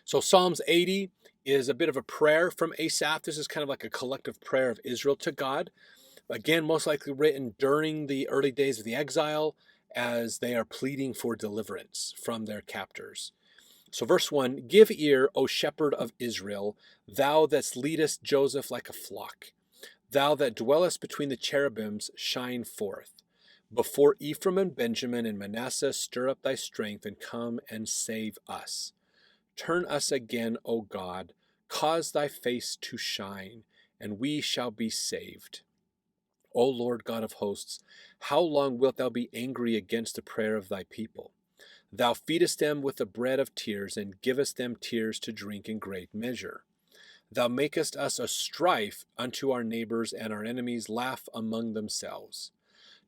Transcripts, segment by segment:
So Psalms 80 is a bit of a prayer from Asaph. This is kind of like a collective prayer of Israel to God. Again, most likely written during the early days of the exile as they are pleading for deliverance from their captors. So, verse 1, give ear, O shepherd of Israel, thou that leadest Joseph like a flock. Thou that dwellest between the cherubims, shine forth. Before Ephraim and Benjamin and Manasseh, stir up thy strength and come and save us. Turn us again, O God, cause thy face to shine, and we shall be saved. O Lord God of hosts, how long wilt thou be angry against the prayer of thy people? Thou feedest them with the bread of tears, and givest them tears to drink in great measure. Thou makest us a strife unto our neighbors, and our enemies laugh among themselves.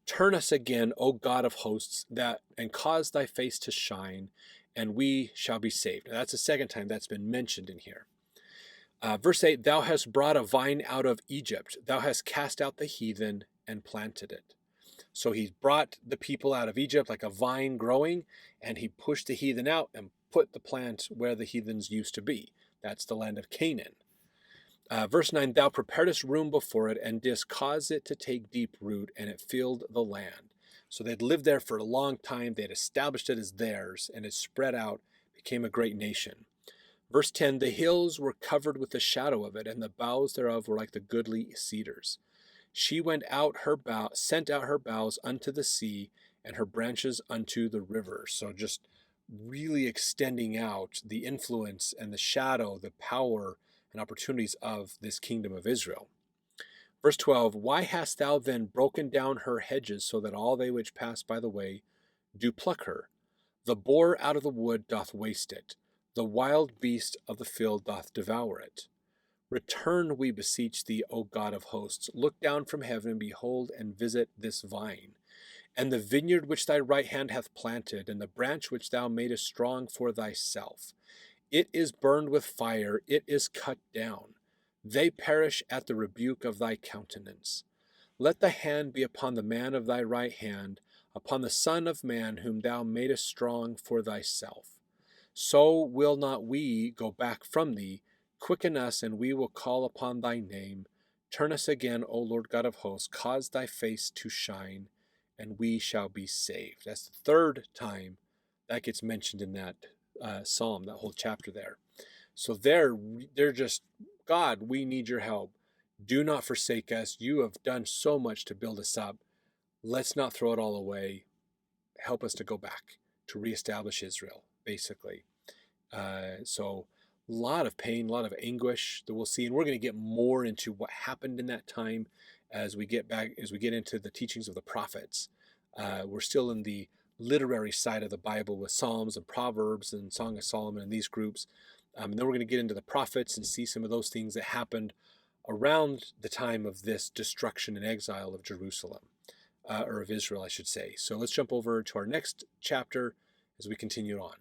Turn us again, O God of hosts, and cause thy face to shine, and we shall be saved. Now, that's the second time that's been mentioned in here. Verse 8, thou hast brought a vine out of Egypt. Thou hast cast out the heathen and planted it. So he brought the people out of Egypt like a vine growing, and he pushed the heathen out and put the plant where the heathens used to be. That's the land of Canaan. Verse 9, thou preparedst room before it, and didst cause it to take deep root, and it filled the land. So they'd lived there for a long time. They had established it as theirs, and it spread out, became a great nation. Verse 10, the hills were covered with the shadow of it, and the boughs thereof were like the goodly cedars. She sent out her boughs unto the sea, and her branches unto the river. So just really extending out the influence and the shadow, the power and opportunities of this kingdom of Israel. Verse 12, why hast thou then broken down her hedges, so that all they which pass by the way do pluck her? The boar out of the wood doth waste it. The wild beast of the field doth devour it. Return, we beseech thee, O God of hosts. Look down from heaven, and behold, and visit this vine, and the vineyard which thy right hand hath planted, and the branch which thou madest strong for thyself. It is burned with fire, it is cut down. They perish at the rebuke of thy countenance. Let the hand be upon the man of thy right hand, upon the Son of Man, whom thou madest strong for thyself. So will not we go back from thee. Quicken us, and we will call upon thy name. Turn us again, O Lord God of hosts. Cause thy face to shine, and we shall be saved. That's the third time that gets mentioned in that psalm, that whole chapter there. So they're just, God, we need your help. Do not forsake us. You have done so much to build us up. Let's not throw it all away. Help us to go back, to reestablish Israel, basically. So a lot of pain, a lot of anguish that we'll see, and we're going to get more into what happened in that time as we get into the teachings of the prophets. We're still in the literary side of the Bible with Psalms and Proverbs and Song of Solomon and these groups. And then we're going to get into the prophets and see some of those things that happened around the time of this destruction and exile of Jerusalem, or of Israel, I should say. So let's jump over to our next chapter as we continue on.